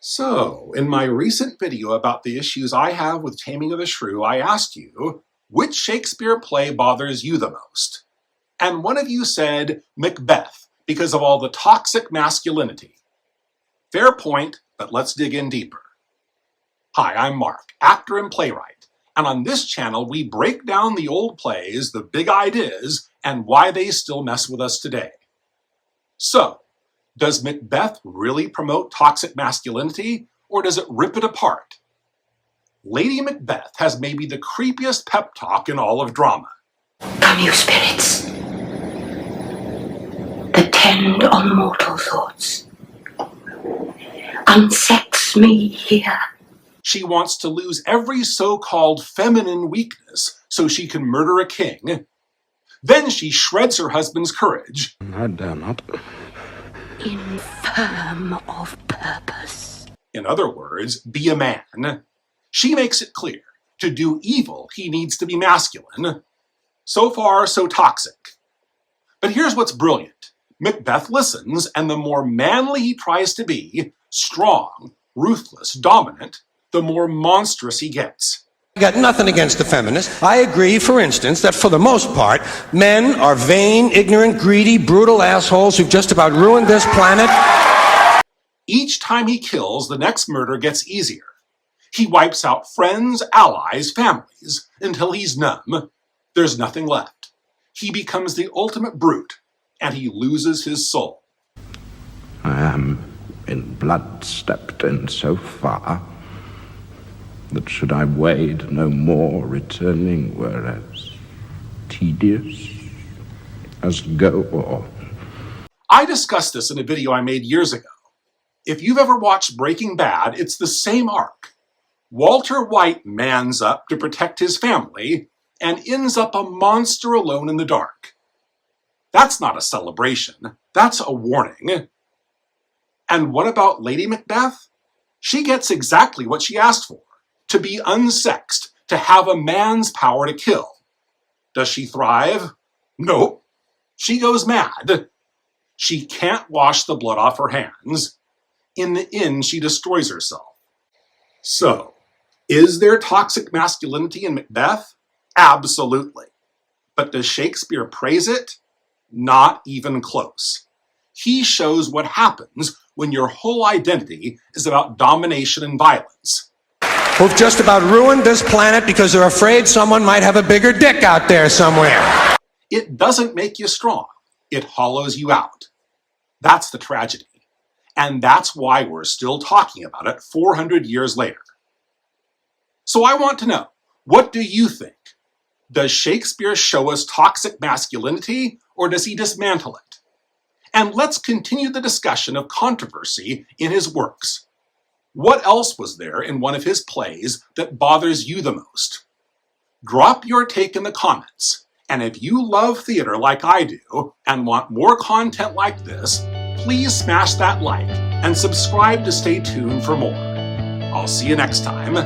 So, in my recent video about the issues I have with Taming of the Shrew, I asked you, which Shakespeare play bothers you the most? And one of you said Macbeth, because of all the toxic masculinity. Fair point, but let's dig in deeper. Hi, I'm Mark, actor and playwright, and on this channel we break down the old plays, the big ideas, and why they still mess with us today. So, does Macbeth really promote toxic masculinity, or does it rip it apart? Lady Macbeth has maybe the creepiest pep talk in all of drama. Come, you spirits, that tend on mortal thoughts. Unsex me here. She wants to lose every so-called feminine weakness so she can murder a king. Then she shreds her husband's courage. I dare not. Infirm of purpose. In other words, be a man. She makes it clear, to do evil, he needs to be masculine. So far, so toxic. But here's what's brilliant. Macbeth listens, and the more manly he tries to be, strong, ruthless, dominant, the more monstrous he gets. I got nothing against the feminists. I agree, for instance, that for the most part, men are vain, ignorant, greedy, brutal assholes who've just about ruined this planet. Each time he kills, the next murder gets easier. He wipes out friends, allies, families, until he's numb. There's nothing left. He becomes the ultimate brute, and he loses his soul. I am in blood stepped in so far that should I wade no more, returning were as tedious as go on. I discussed this in a video I made years ago. If you've ever watched Breaking Bad, it's the same arc. Walter White mans up to protect his family and ends up a monster alone in the dark. That's not a celebration, that's a warning. And what about Lady Macbeth? She gets exactly what she asked for. To be unsexed, to have a man's power to kill. Does she thrive? Nope. She goes mad. She can't wash the blood off her hands. In the end, she destroys herself. So, is there toxic masculinity in Macbeth? Absolutely. But does Shakespeare praise it? Not even close. He shows what happens when your whole identity is about domination and violence. Who've just about ruined this planet because they're afraid someone might have a bigger dick out there somewhere. It doesn't make you strong. It hollows you out. That's the tragedy. And that's why we're still talking about it 400 years later. So I want to know, what do you think? Does Shakespeare show us toxic masculinity, or does he dismantle it? And let's continue the discussion of controversy in his works. What else was there in one of his plays that bothers you the most? Drop your take in the comments, and if you love theater like I do and want more content like this, please smash that like and subscribe to stay tuned for more. I'll see you next time.